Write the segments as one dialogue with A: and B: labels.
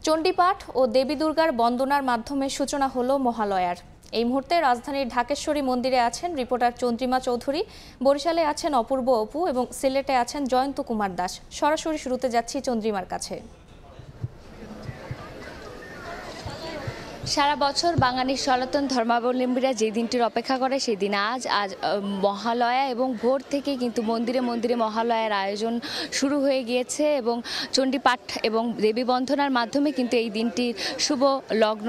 A: চণ্ডীপাঠ ও দেবী দুর্গার বন্দনার মাধ্যমে সূচনা হলো মহালয়ার। এই মুহূর্তে রাজধানীর ঢাকেশ্বরী মন্দিরে আছেন রিপোর্টার চন্দ্রিমা চৌধুরী, বরিশালে আছেন অপূর্ব অপু এবং সিলেটে আছেন জয়ন্ত কুমার দাস। সরাসরি শুরুতে যাচ্ছি চন্দ্রিমার কাছে।
B: সারা বছর বাঙালির সনাতন ধর্মাবলম্বীরা যে দিনটির অপেক্ষা করে সেই দিন আজ মহালয়া এবং ভোর থেকে কিন্তু মন্দিরে মন্দিরে মহালয়ার আয়োজন শুরু হয়ে গিয়েছে এবং চণ্ডীপাঠ এবং দেবী বন্দনার মাধ্যমে কিন্তু এই দিনটির শুভ লগ্ন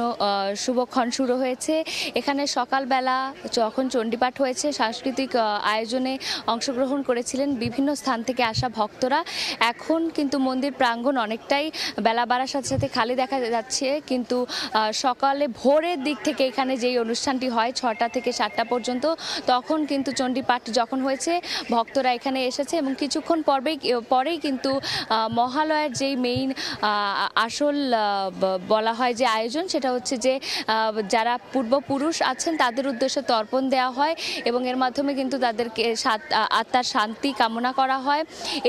B: শুভক্ষণ শুরু হয়েছে। এখানে সকালবেলা যখন চণ্ডীপাঠ হয়েছে সাংস্কৃতিক আয়োজনে অংশগ্রহণ করেছিলেন বিভিন্ন স্থান থেকে আসা ভক্তরা। এখন কিন্তু মন্দির প্রাঙ্গণ অনেকটাই বেলা বাড়ার সাথে সাথে খালি দেখা যাচ্ছে, কিন্তু সকালে ভোরের দিক থেকে এখানে যেই অনুষ্ঠানটি হয় 6টা থেকে 7টা পর্যন্ত, তখন কিন্তু চণ্ডীপাঠ যখন হয়েছে ভক্তরা এখানে এসেছে এবং কিছুক্ষণ পরেই কিন্তু মহালয়ার যেই মেইন আসল বলা হয় যে আয়োজন, সেটা হচ্ছে যে যারা পূর্বপুরুষ আছেন তাদের উদ্দেশ্যে তর্পণ দেওয়া হয় এবং এর মাধ্যমে কিন্তু তাদেরকে আত্মার শান্তি কামনা করা হয়।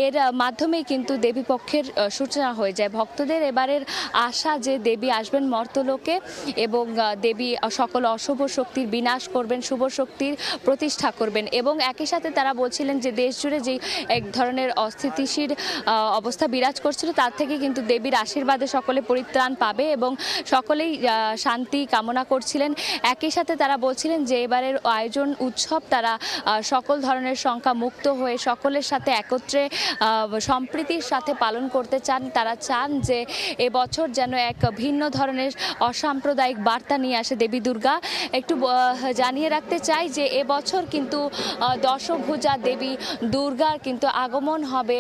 B: এর মাধ্যমেই কিন্তু দেবী পক্ষের সূচনা হয়ে যায়। ভক্তদের এবারের আশা যে দেবী আসবেন মর্তলোকে এবং দেবী সকল অশুভ শক্তির বিনাশ করবেন, শুভ শক্তির প্রতিষ্ঠা করবেন এবং একই সাথে তারা বলছিলেন যে দেশ জুড়ে যে এক ধরনের অস্থিতিশীল অবস্থা বিরাজ করছিল তার থেকে কিন্তু দেবীর আশীর্বাদে সকলে পরিত্রাণ পাবে এবং সকলেই শান্তি কামনা করছিলেন। একই সাথে তারা বলছিলেন যে এবারের আয়োজন উৎসব তারা সকল ধরনের সংখ্যা মুক্ত হয়ে সকলের সাথে একত্রে সম্প্রীতির সাথে পালন করতে চান। তারা চান যে এবছর যেন এক ভিন্ন ধরনের অসাম্প্রদায়িক বার্তা নিয়ে আসে দেবী দুর্গা। একটু জানিয়ে রাখতে চাই যে এবছর কিন্তু দশভুজা দেবী দুর্গার কিন্তু আগমন হবে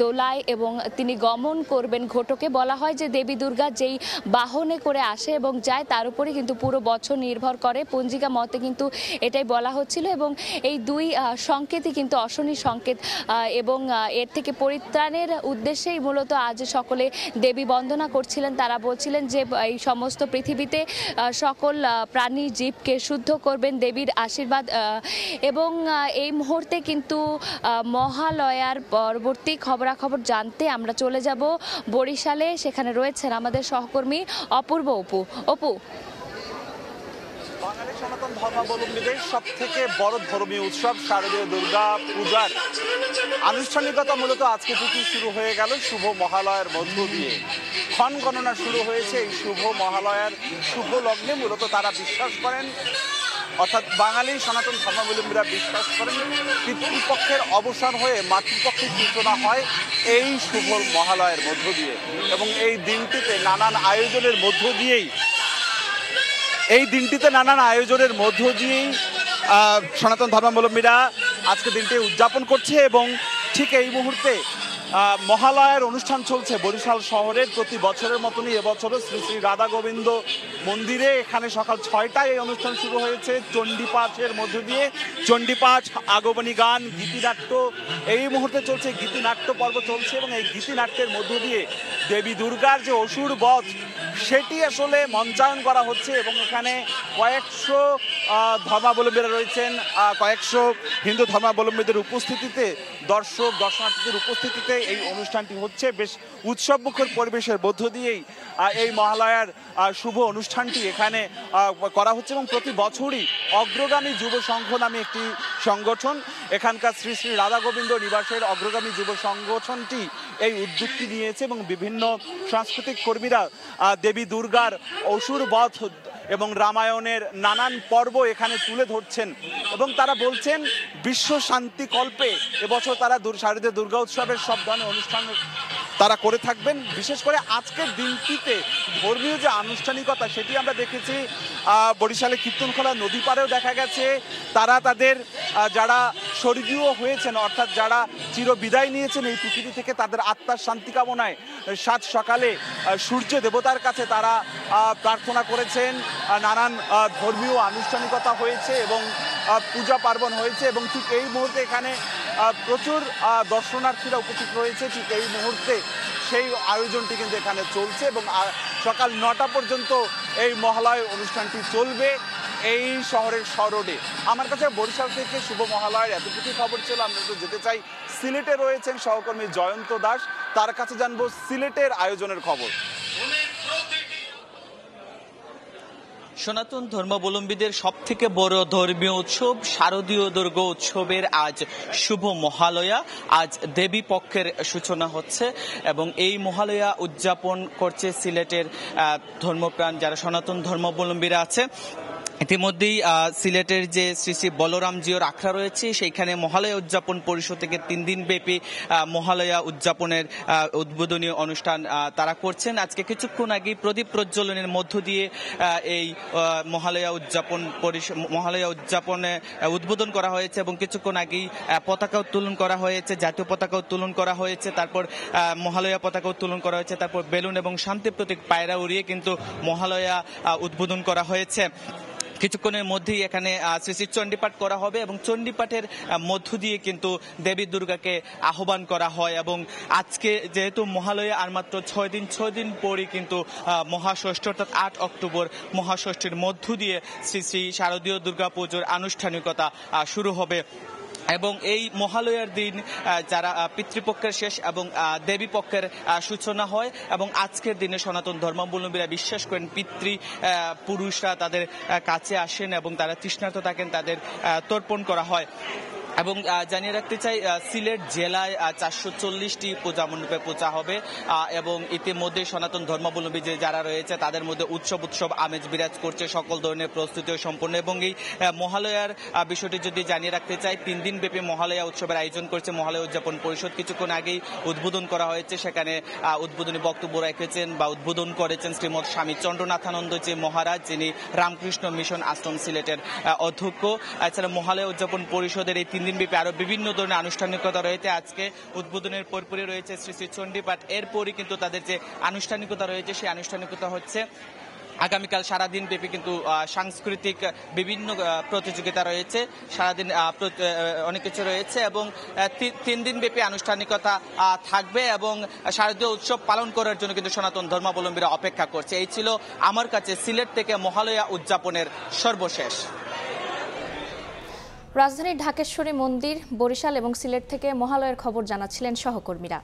B: দোলায় এবং তিনি গমন করবেন ঘটকে। বলা হয় যে দেবী দুর্গা যেই বাহনে করে আসে এবং যায় তার উপরে কিন্তু পুরো বছর নির্ভর করে, পঞ্জিকা মতে কিন্তু এটাই বলা হচ্ছিল এবং এই দুই সংকেতই কিন্তু অশনি সংকেত এবং এর থেকে পরিত্রাণের উদ্দেশ্যেই মূলত আজ সকলে দেবী বন্দনা করছিলেন। তারা বলছিলেন যে এই সমস্ত পৃথিবীতে সকল প্রাণী জীবকে শুদ্ধ করবেন দেবীর আশীর্বাদ। এবং এই মুহূর্তে কিন্তু মহালয়ার পরবর্তী খবরাখবর জানতে আমরা চলে যাব বরিশালে। সেখানে রয়েছেন আমাদের সহকর্মী অপূর্ব অপু।
C: বাঙালি সনাতন ধর্মাবলম্বীদের সব থেকে বড় ধর্মীয় উৎসব শারদীয় দুর্গা পূজার আনুষ্ঠানিকতা মূলত আজকে থেকে শুরু হয়ে গেল শুভ মহালয়ার মধ্য দিয়ে। ক্ষণ গণনা শুরু হয়েছে এই শুভ মহালয়ার শুভ লগ্নে। মূলত তারা বিশ্বাস করেন, অর্থাৎ বাঙালি সনাতন ধর্মাবলম্বীরা বিশ্বাস করেন পিতৃপক্ষের অবসান হয়ে মাতৃপক্ষের সূচনা হয় এই শুভ মহালয়ার মধ্য দিয়ে এবং এই দিনটিতে নানান আয়োজনের মধ্য দিয়েই সনাতন ধর্মাবলম্বীরা আজকে দিনটি উদযাপন করছে এবং ঠিক এই মুহূর্তে মহালয়ার অনুষ্ঠান চলছে বরিশাল শহরের। প্রতি বছরের মতনই এবছরও শ্রী শ্রী রাধা গোবিন্দ মন্দিরে এখানে সকাল 6টায় এই অনুষ্ঠান শুরু হয়েছে চণ্ডীপাঠের মধ্য দিয়ে। চণ্ডীপাঠ, আগমনী গান, গীতিনাট্য এই মুহূর্তে চলছে, গীতিনাট্য পর্ব চলছে এবং এই গীতিনাট্যের মধ্য দিয়ে দেবী দুর্গার যে অসুর বধ সেটি আসলে মঞ্চায়ন করা হচ্ছে এবং এখানে কয়েকশো ধর্মাবলম্বীরা রয়েছেন, কয়েকশো হিন্দু ধর্মাবলম্বীদের উপস্থিতিতে, দর্শনার্থীদের উপস্থিতিতে এই অনুষ্ঠানটি হচ্ছে। বেশ উৎসবমুখর পরিবেশের মধ্য দিয়েই এই মহালয়ার শুভ অনুষ্ঠানটি এখানে করা হচ্ছে এবং প্রতি বছরই অগ্রগামী যুব সংঘ নামে একটি সংগঠন, এখানকার শ্রী শ্রী রাধা গোবিন্দ নিবাসের অগ্রগামী যুব সংগঠনটি এই উদ্যোগটি নিয়েছে এবং বিভিন্ন সাংস্কৃতিক কর্মীরা দেবী দুর্গার অসুর বধ এবং রামায়ণের নানান পর্ব এখানে তুলে ধরছেন এবং তারা বলছেন বিশ্ব শান্তি কল্পে এবছর তারা শারদীয় দুর্গা উৎসবের সব ধরনের অনুষ্ঠান তারা করে থাকবেন। বিশেষ করে আজকের দিনটিতে ধর্মীয় যে আনুষ্ঠানিকতা সেটি আমরা দেখেছি বরিশালে কীর্তনখোলা নদী পাড়েও দেখা গেছে। তারা তাদের যারা স্বর্গীয় হয়েছেন, অর্থাৎ যারা চিরবিদায় নিয়েছেন এই পৃথিবী থেকে, তাদের আত্মার শান্তি কামনায় সাত সকালে সূর্য দেবতার কাছে তারা প্রার্থনা করেছেন। নানান ধর্মীয় আনুষ্ঠানিকতা হয়েছে এবং পূজা পার্বণ হয়েছে এবং ঠিক এই মুহূর্তে এখানে প্রচুর দর্শনার্থীরা উপস্থিত রয়েছে। ঠিক এই মুহূর্তে সেই আয়োজনটি কিন্তু এখানে চলছে এবং সকাল 9টা পর্যন্ত এই মহালয়া অনুষ্ঠানটি চলবে এই শহরের সরোডে। আমার কাছে বরিশাল থেকে শুভ মহালয়ার এতটুকু খবর ছিল। আমরা একটু যেতে চাই সিলেটে, রয়েছেন সহকর্মী জয়ন্ত দাস, তার কাছে জানবো সিলেটের আয়োজনের খবর।
D: সনাতন ধর্মাবলম্বীদের সব থেকে বড় ধর্মীয় উৎসব শারদীয় দুর্গা উৎসবের আজ শুভ মহালয়া। আজ দেবী পক্ষের সূচনা হচ্ছে এবং এই মহালয়া উদযাপন করছে সিলেটের ধর্মপ্রাণ যারা সনাতন ধর্মাবলম্বীরা আছে। ইতিমধ্যেই সিলেটের যে শ্রী শ্রী বলরামজিওর আখড়া রয়েছে সেইখানে মহালয়া উদযাপন পরিষদ থেকে 3 দিন ব্যাপী মহালয়া উদযাপনের উদ্বোধনী অনুষ্ঠান তারা করছেন। আজকে কিছুক্ষণ আগে প্রদীপ প্রজ্বলনের মধ্য দিয়ে এই মহালয়া উদযাপনে উদ্বোধন করা হয়েছে এবং কিছুক্ষণ আগেই পতাকা উত্তোলন করা হয়েছে, জাতীয় পতাকা উত্তোলন করা হয়েছে, তারপর মহালয়া পতাকা উত্তোলন করা হয়েছে, তারপর বেলুন এবং শান্তি প্রতীক পায়রা উড়িয়ে কিন্তু মহালয়া উদ্বোধন করা হয়েছে। কিছুক্ষণের মধ্যেই এখানে শ্রী শ্রী চণ্ডীপাঠ করা হবে এবং চণ্ডীপাঠের মধ্য দিয়ে কিন্তু দেবী দুর্গাকে আহ্বান করা হয়। এবং আজকে যেহেতু মহালয়া আর মাত্র 6 দিন পরই কিন্তু মহাষষ্ঠী অর্থাৎ 8 অক্টোবর মহাষষ্ঠীর মধ্য দিয়ে শ্রী শ্রী শারদীয় দুর্গা পুজোর আনুষ্ঠানিকতা শুরু হবে। এবং এই মহালয়ার দিন যারা পিতৃপক্ষের শেষ এবং দেবী পক্ষের সূচনা হয় এবং আজকের দিনে সনাতন ধর্মাবলম্বীরা বিশ্বাস করেন পিতৃ পুরুষরা তাদের কাছে আসেন এবং তারা তৃষ্ণার্ত থাকেন, তাদের তর্পণ করা হয়। এবং জানিয়ে রাখতে চাই সিলেট জেলায় 440টি পূজা মণ্ডপে পূজা হবে এবং ইতিমধ্যে সনাতন ধর্মাবলম্বী যে যারা রয়েছে তাদের মধ্যে উৎসব আমেজ বিরাজ করছে, সকল ধরনের প্রস্তুতিও সম্পন্ন। এবং এই মহালয়ার বিষয়টি যদি জানিয়ে রাখতে চাই 3 দিন ব্যাপী মহালয়া উৎসবের আয়োজন করছে মহালয়া উদযাপন পরিষদ। কিছুক্ষণ আগেই উদ্বোধন করা হয়েছে, সেখানে উদ্বোধনী বক্তব্য রেখেছেন বা উদ্বোধন করেছেন শ্রীমৎ স্বামী চন্দ্রনাথানন্দ যে মহারাজ, যিনি রামকৃষ্ণ মিশন আশ্রম সিলেটের অধ্যক্ষ। এছাড়া মহালয়া উদযাপন পরিষদের এই 3 দিন ব্যাপী আরো বিভিন্ন ধরনের আনুষ্ঠানিকতা রয়েছে। আজকে উদ্বোধনের পরপরই রয়েছে শ্রী শ্রী চণ্ডীপাঠ, এরপরই কিন্তু তাদের যে আনুষ্ঠানিকতা রয়েছে সেই আনুষ্ঠানিকতা হচ্ছে। আগামীকাল সারাদিন ব্যাপী কিন্তু সাংস্কৃতিক বিভিন্ন প্রতিযোগিতা রয়েছে, সারাদিন অনেক কিছু রয়েছে এবং 3 দিন ব্যাপী আনুষ্ঠানিকতা থাকবে এবং শারদীয় উৎসব পালন করার জন্য কিন্তু সনাতন ধর্মাবলম্বীরা অপেক্ষা করছে। এই ছিল আমার কাছে সিলেট থেকে মহালয়া উদযাপনের সর্বশেষ।
A: রাজধানীর ঢাকেশ্বরী মন্দির, বরিশাল এবং সিলেট থেকে মহালয়ার খবর জানাচ্ছিলেন সহকর্মীরা।